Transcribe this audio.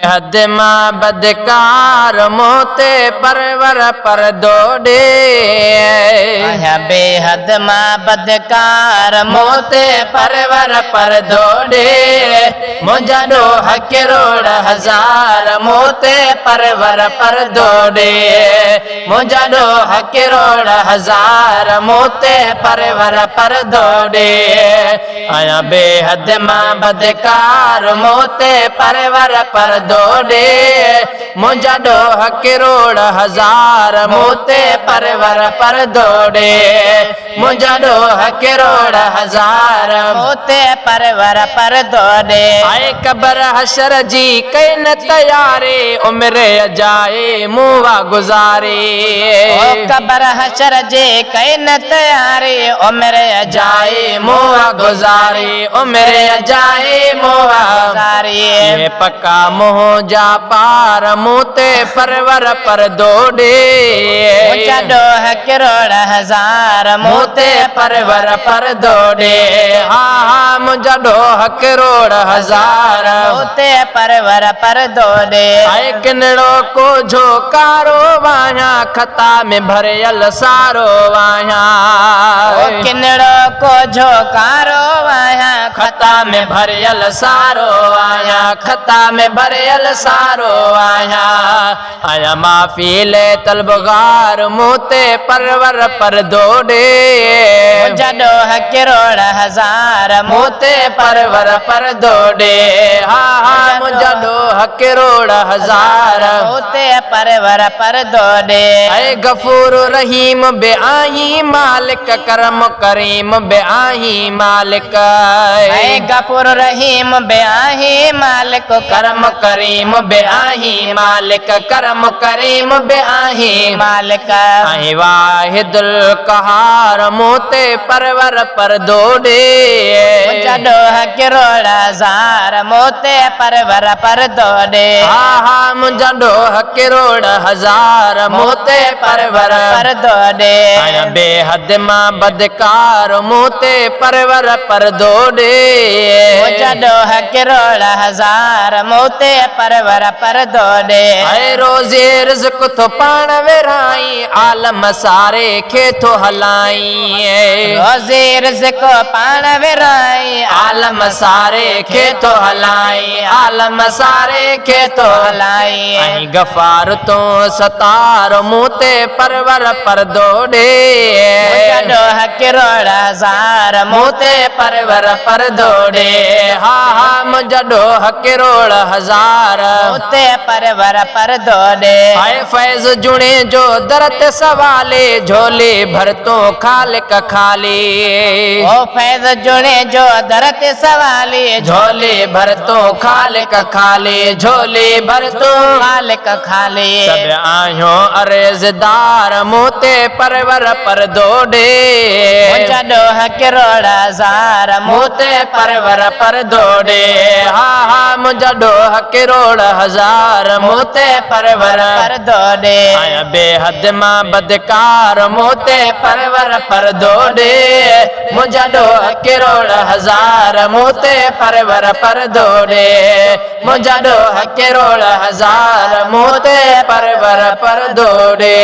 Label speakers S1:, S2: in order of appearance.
S1: हद मां बदकार मोते परवर पर दोड़े
S2: बेहद मां बदकार
S1: मोते परवर पर दोड़े मुझा ॾोह किरोड़ हजार मोते परवर पर दोड़े मुझा ॾोह किरोड़ हजार मोते परवर पर दोड़े आया बेहद मां बदकार मोते परवर पर दोड़े मुझा ॾोह किरोड़ हजार मोते परवर पर दोड़े मुझा ॾोह किरोड़ हजार
S2: मोते परवर पर दोड़े
S1: आए कबर हशर जी कई न तयारे उम्र जाए मुआ गुजारे
S2: कबर हशर जे कई न तयारे उम्र
S1: जाए मुआ गुजारे उम्र जाए मुआ
S2: गुजारे
S1: पक्का मोह जा पार मोते परवर पर दोड़े
S2: मुझा ॾोह किरोड़ हजार
S1: मोते परवर पर दोड़े हाँ मुझा ॾोह किरोड़ हजार
S2: मोते परवर पर दोड़े
S1: आए किनड़ो को झोकारो वाया खता में भरियल सारो वाया
S2: किनड़ो को झोकारो वाया
S1: खता में भरियल सारो आया खता में भरियल सारो आया माफी ले तलबगार मोते परवर पर दोड़े
S2: मुझा ॾोह किरोड़ हजार
S1: मोते परवर पर दोड़े हाँ मुझा ॾोह किरोड़ हजार
S2: मोते परवर पर दोड़े
S1: ऐ गफूर रहीम बे आई मालिक करम करीम बे आई मालिक
S2: ऐ गफूर रहीम बे आही मालिक
S1: करम करीम बे आई मालिक करम करीम बे आई
S2: मालिक
S1: आई वाहिदुल कहार मोते परवर पर दोड़े
S2: मुझा ॾोह किरोड़ हजार मोते परवर पर दोड़े
S1: हाँ मुझा ॾोह किरोड़ हजार मोते परवर
S2: पर दोड़े
S1: आया बेहद मां बदकार मोते परवर पर दोड़े
S2: मुझा ॾोह किरोड़ हजार मोते परवर पर दोड़े
S1: ऐ रोज़े रिज़्क तो पाण विराई आलम सारे खे थो हलाई
S2: रोज़े रिज़्क पाण विराई
S1: आलम सारे खे थो हलाई आलम सारे खे थो
S2: हलाई
S1: ऐं गफ़ार तो सतार मोते परवर पर दोड़े
S2: मुझा ॾोह किरोड़ हजार
S1: मोते परवर पर दोड़े हाँ मुझा ॾोह किरोड़ हजार
S2: मोते परवर पर दोड़े
S1: आए फैज़ जुणे जो दरत सवाले झोले भरतो खालिक खाली
S2: ओ फैज़ जुणे जो दरत सवाली
S1: झोले भरतो खालिक खाली झोले भरतो
S2: मालिक खाली
S1: सब आहियो अर्ज़दार मोते परवर पर दोड़े
S2: मुझा ॾोह किरोड़ हजार
S1: मोते परवर पर दोड़े हाँ मुझा ॾोह किरोड़ हजार मोते परवर
S2: पर दोड़े
S1: आया बेहद मां बदकार मोते परवर पर दोड़े मुझा ॾोह किरोड़ हजार मोते परवर पर दोड़े मुझा ॾोह किरोड़ हजार मोते परवर पर दोड़े।